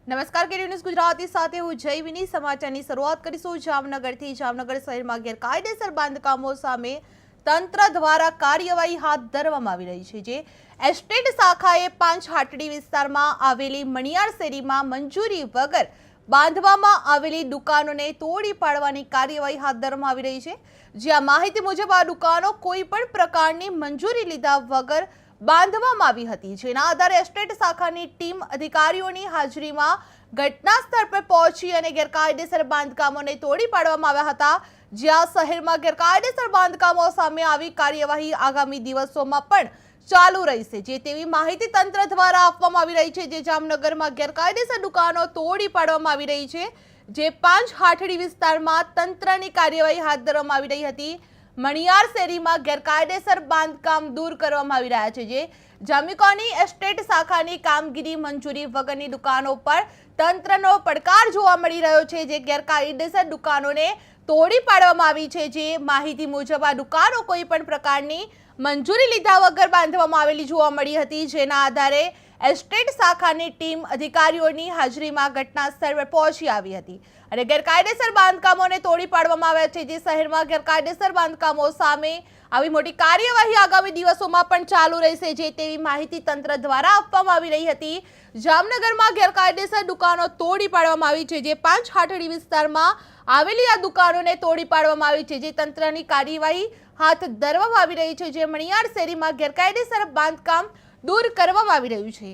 નમસ્કાર કે ન્યૂઝ ગુજરાતી સાથે હું જયવિની સમાચારની શરૂઆત કરીશું જામનગરથી। જામનગર શહેરમાં ગેરકાયદેસર બાંધકામો સામે તંત્ર દ્વારા કાર્યવાહી હાથ ધરવામાં આવી રહી છે। જે એસ્ટેટ શાખાએ પાંચહાટડી વિસ્તારમાં આવેલી મણિયાર શેરીમાં મંજૂરી વગર બાંધવામાં આવેલી દુકાનોને તોડી પાડવાની કાર્યવાહી હાથ ધરવામાં આવી રહી છે। જ્યાં માહિતી મુજબ આ દુકાનો કોઈ પણ પ્રકારની મંજૂરી લીધા વગર બાંધવામાં આવી હતી, જેના આધારે એસ્ટેટ શાખાની ટીમ અધિકારીઓની હાજરીમાં ઘટના સ્થળ પર પહોંચી અને ગેરકાયદેસર બાંધકામોને તોડી પાડવામાં આવ્યા હતા। જ્યાં શહેરમાં ગેરકાયદેસર બાંધકામો સામે આવી કાર્યવાહી આગામી દિવસોમાં પણ ચાલુ રહેશે, જે તેવી માહિતી તંત્ર દ્વારા આપવામાં આવી રહી છે। જે જામનગરમાં ગેરકાયદેસર દુકાનો તોડી પાડવામાં આવી રહી છે, જે પાંચહાટડી વિસ્તારમાં તંત્રની કાર્યવાહી હાથ ધરવામાં આવી રહી હતી। મણિયાર શેરીમાં ગેરકાયદેસર બાંધકામ દૂર કરવામાં આવી રહ્યા છે। જે જામિકોની એસ્ટેટ શાખાની કામગીરી મંજૂરી વગરની દુકાનો પર તંત્રનો પડકાર જોવા મળી રહ્યો છે। જે ગેરકાયદેસર દુકાનોને તોડી પાડવામાં આવી છે। જે માહિતી મુજબ આ દુકાનો કોઈ પણ પ્રકારની મંજૂરી લીધા વગર બાંધવામાં આવેલી જોવા મળી હતી, જેના આધારે એસ્ટેટ શાખાની ટીમ અધિકારીઓની હાજરીમાં ઘટના સ્થળ પર પહોંચી આવી હતી અને ગેરકાયદેસર બાંધકામોને તોડી પાડવામાં આવ્યા છે। જે શહેરમાં ગેરકાયદેસર બાંધકામો સામે આવી મોટી કાર્યવાહી આગામી દિવસોમાં પણ ચાલુ રહેશે, જે તેવી માહિતી તંત્ર દ્વારા આપવામાં આવી રહી હતી। જામનગરમાં ગેરકાયદેસર દુકાનો તોડી પાડવામાં આવી છે। જે પાંચહાટડી વિસ્તારમાં આવેલી આ દુકાનોને તોડી પાડવામાં આવી છે, જે તંત્રની કાર્યવાહી હાથ ધરવામાં આવી રહી છે। જે મણિયાર શેરીમાં ગેરકાયદેસર બાંધકામ દૂર કરવામાં આવી રહ્યું છે।